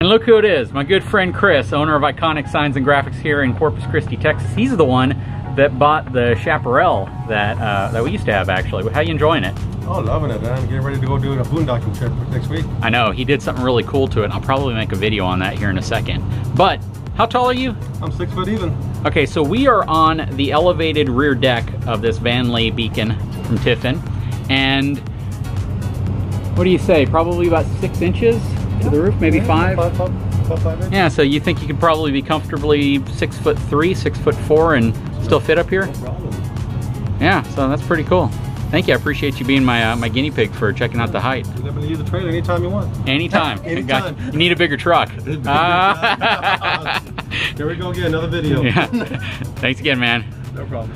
And look who it is, my good friend Chris, owner of Iconic Signs and Graphics here in Corpus Christi, Texas. He's the one that bought the Chaparral that we used to have, actually. How you enjoying it? Oh, loving it, man. Getting ready to go do a boondocking trip next week. I know, he did something really cool to it, and I'll probably make a video on that here in a second. But, how tall are you? I'm 6 foot even. Okay, so we are on the elevated rear deck of this Van Lay Beacon from Tiffin. And, what do you say, probably about 6 inches to the roof, maybe 5? About 5 inches. Yeah, so you think you could probably be comfortably 6'3", 6'4", and still fit up here? No problem. Yeah, so that's pretty cool. Thank you. I appreciate you being my guinea pig for checking out the height. You're able to use the trailer anytime you want. Anytime. Anytime. You need a bigger truck. Here we go again, another video. Yeah. Thanks again, man. No problem.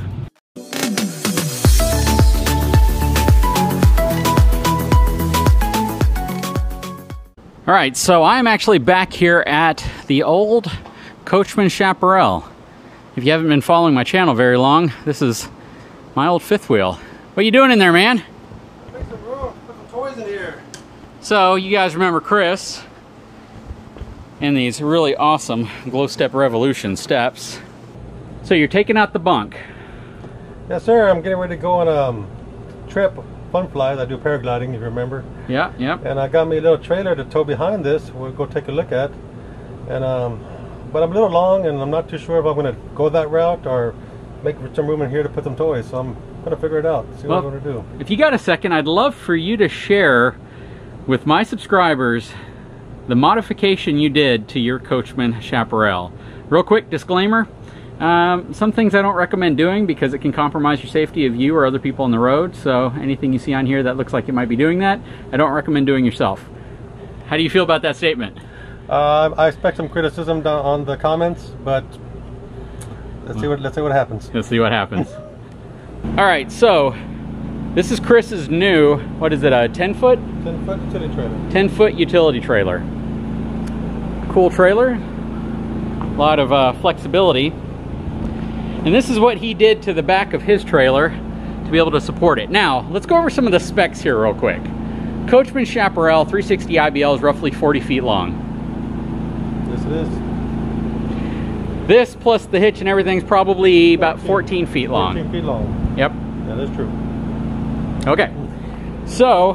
All right, so I'm actually back here at the old Coachmen Chaparral. If you haven't been following my channel very long, this is my old fifth wheel. What you doing in there, man? Make some room, put some toys in here. So you guys remember Chris and these really awesome Glow Step Revolution steps. So you're taking out the bunk. Yes, sir. I'm getting ready to go on a trip, fun flies. I do paragliding, if you remember. Yeah, yeah. And I got me a little trailer to tow behind this. We'll go take a look at. And but I'm a little long, and I'm not too sure if I'm going to go that route or make some room in here to put some toys. So I'm going to figure it out. See what I'm going to do. If you got a second, I'd love for you to share with my subscribers the modification you did to your Coachmen Chaparral. Real quick disclaimer. Some things I don't recommend doing because it can compromise your safety of you or other people on the road. So anything you see on here that looks like it might be doing that, I don't recommend doing yourself. How do you feel about that statement? I expect some criticism on the comments, but let's see what happens. Let's see what happens. All right, so this is Chris's new, what is it, a 10-foot? 10-foot utility trailer. 10-foot utility trailer. Cool trailer. A lot of flexibility. And this is what he did to the back of his trailer to be able to support it. Now, let's go over some of the specs here real quick. Coachmen Chaparral 360 IBL is roughly 40 feet long. Yes, it is. This plus the hitch and everything's probably about 14 feet long. 14 feet long. Yep. That is true. Okay. So,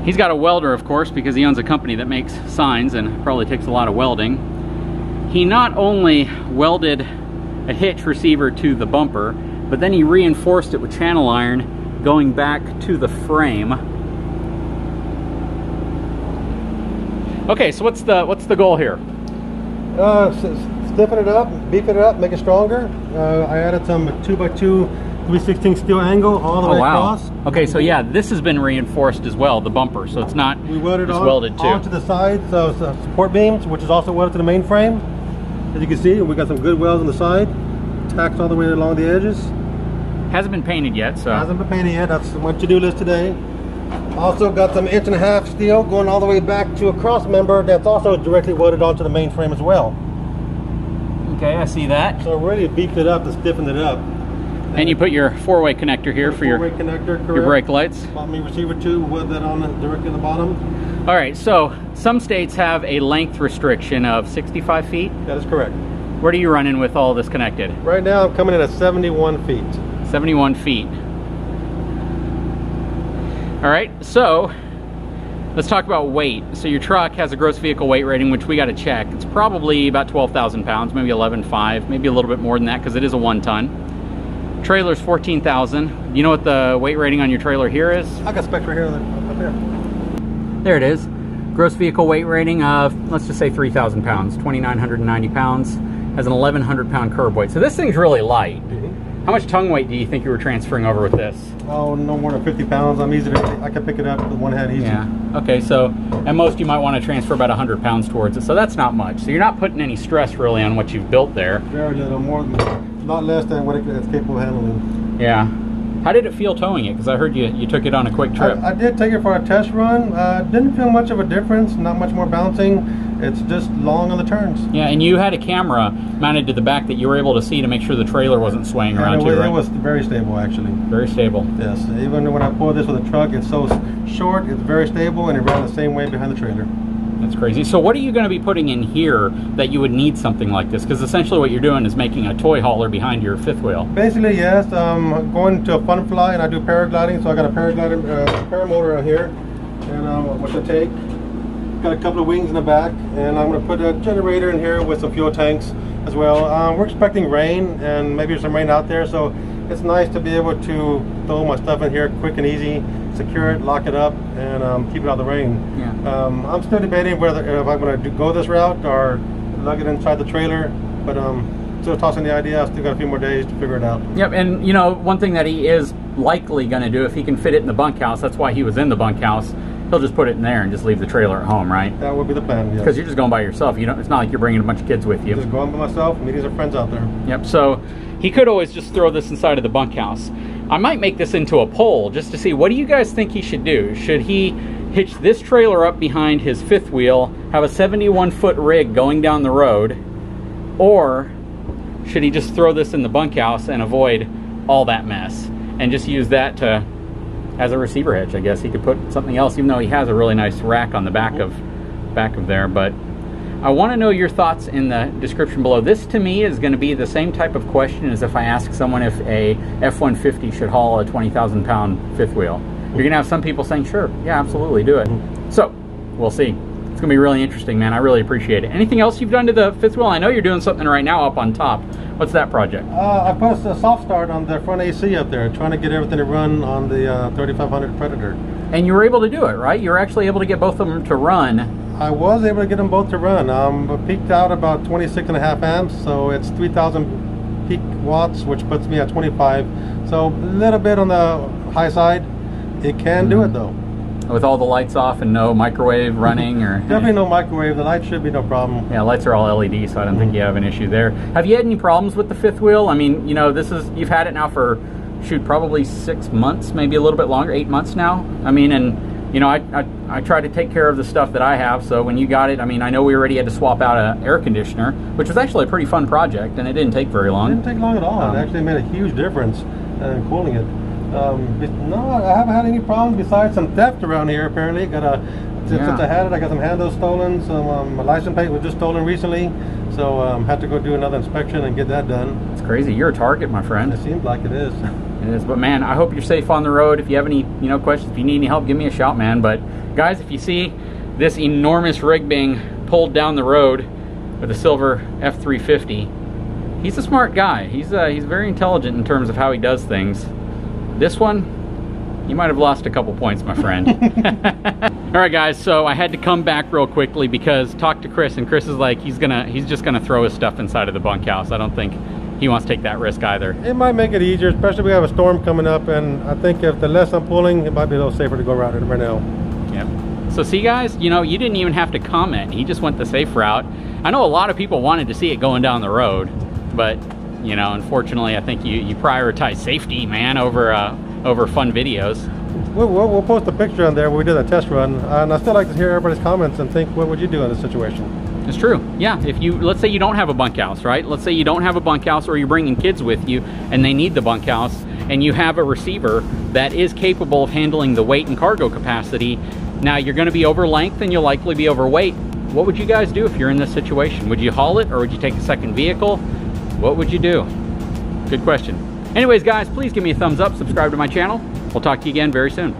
he's got a welder, of course, because he owns a company that makes signs and probably takes a lot of welding. He not only welded a hitch receiver to the bumper, but then he reinforced it with channel iron going back to the frame. Okay, so what's the goal here? Stiffen it up, beef it up, make it stronger. I added some 2x2 3/16 steel angle all the way across. Okay, so yeah, this has been reinforced as well, the bumper, so it's not welded too. Onto the sides, so support beams, which is also welded to the main frame. As you can see, we got some good welds on the side, tacked all the way along the edges. Hasn't been painted yet, so. Hasn't been painted yet, that's my to-do list today. Also got some 1.5 inch steel going all the way back to a cross member that's also directly welded onto the main frame as well. Okay, I see that. So really beefed it up and stiffened it up. And you put your 4-way connector here for your connector, your brake lights. Bought me receiver tube with that on directly on the bottom. All right, so some states have a length restriction of 65 feet. That is correct. What are you running with all this connected? Right now I'm coming in at 71 feet. 71 feet. All right, so let's talk about weight. So your truck has a gross vehicle weight rating, which we got to check. It's probably about 12,000 pounds, maybe 11.5, maybe a little bit more than that because it is a 1-ton. Trailer's 14,000. You know what the weight rating on your trailer here is? I got specs right here, up here. There it is. Gross vehicle weight rating of, let's just say 3,000 pounds, 2,990 pounds. Has an 1,100 pound curb weight. So this thing's really light. How much tongue weight do you think you were transferring over with this? Oh, no more than 50 pounds. I can pick it up with one hand easy. Yeah. Okay, so at most you might want to transfer about 100 pounds towards it. So that's not much. So you're not putting any stress really on what you've built there. Very little, more than, a lot less than what it's capable of handling. Yeah. How did it feel towing it? Because I heard you took it on a quick trip. I did take it for a test run. Didn't feel much of a difference. Not much more bouncing. It's just long on the turns. Yeah, and you had a camera mounted to the back that you were able to see to make sure the trailer wasn't swaying around too, right? It was very stable, actually. Very stable. Yes, even when I pulled this with a truck, it's so short, it's very stable, and it ran the same way behind the trailer. That's crazy. So what are you going to be putting in here that you would need something like this? Because essentially what you're doing is making a toy hauler behind your fifth wheel. Basically, yes. I'm going to a fun fly and I do paragliding, so I got a paraglider, paramotor on here, and with the tank. Got a couple of wings in the back, and I'm going to put a generator in here with some fuel tanks as well. We're expecting rain, and maybe there's some rain out there, so it's nice to be able to throw my stuff in here quick and easy, secure it, lock it up, and keep it out of the rain. Yeah. I'm still debating whether if I'm going to go this route or lug it inside the trailer, but still tossing the idea. I've still got a few more days to figure it out. Yep, and you know, one thing that he is likely going to do, if he can fit it in the bunkhouse, that's why he was in the bunkhouse, he'll just put it in there and just leave the trailer at home, right? That would be the plan, yes. Because you're just going by yourself. You don't. It's not like you're bringing a bunch of kids with you. Just going by myself, meeting some friends out there. Yep, so he could always just throw this inside of the bunkhouse. I might make this into a poll just to see, what do you guys think he should do? Should he hitch this trailer up behind his fifth wheel, have a 71-foot rig going down the road, or should he just throw this in the bunkhouse and avoid all that mess and just use that to as a receiver hitch? I guess he could put something else, even though he has a really nice rack on the back of there. But I want to know your thoughts in the description below. This to me is going to be the same type of question as if I ask someone if a F-150 should haul a 20,000 pound fifth wheel. You're going to have some people saying, sure, yeah, absolutely, do it. So we'll see. It's going to be really interesting, man. I really appreciate it. Anything else you've done to the fifth wheel? I know you're doing something right now up on top. What's that project? I put a soft start on the front AC up there, trying to get everything to run on the 3500 Predator. And you were able to do it, right? You were actually able to get both of them to run. I was able to get them both to run. Peaked out about 26.5 amps, so it's 3,000 peak watts, which puts me at 25. So a little bit on the high side. It can do it though. With all the lights off and no microwave running, or definitely no microwave. The lights should be no problem. Yeah, lights are all LED, so I don't think you have an issue there. Have you had any problems with the fifth wheel? I mean, you know, you've had it now for probably 6 months, maybe a little bit longer, 8 months now. I mean, and you know, I try to take care of the stuff that I have. So when you got it, I mean, I know we already had to swap out an air conditioner, which was actually a pretty fun project, and it didn't take very long. It didn't take long at all. It actually made a huge difference in cooling it. No, I haven't had any problems besides some theft around here. Apparently, since I had it, I got some handles stolen. Some my license plate was just stolen recently, so had to go do another inspection and get that done. It's crazy. You're a target, my friend. It seems like it is. It is, but man, I hope you're safe on the road. If you have any, questions, if you need any help, give me a shout, man. But guys, if you see this enormous rig being pulled down the road with a silver F-350, he's a smart guy. He's very intelligent in terms of how he does things. This one, you might have lost a couple points, my friend. All right, guys, so I had to come back real quickly because talked to Chris, and Chris is like, he's just gonna throw his stuff inside of the bunkhouse. I don't think he wants to take that risk either. It might make it easier, especially if we have a storm coming up, and I think if the less I'm pulling, it might be a little safer to go around it right now. Yep. So see, guys, you didn't even have to comment. He just went the safe route. I know a lot of people wanted to see it going down the road, but unfortunately, I think you prioritize safety, man, over fun videos. We'll post a picture on there where we did a test run, and I still like to hear everybody's comments and think, what would you do in this situation? It's true. Yeah, let's say you don't have a bunkhouse, right? Let's say you don't have a bunkhouse, or you're bringing kids with you and they need the bunkhouse, and you have a receiver that is capable of handling the weight and cargo capacity. Now, you're going to be over length and you'll likely be overweight. What would you guys do if you're in this situation? Would you haul it, or would you take a second vehicle? What would you do? Good question. Anyways, guys, please give me a thumbs up, subscribe to my channel. We'll talk to you again very soon.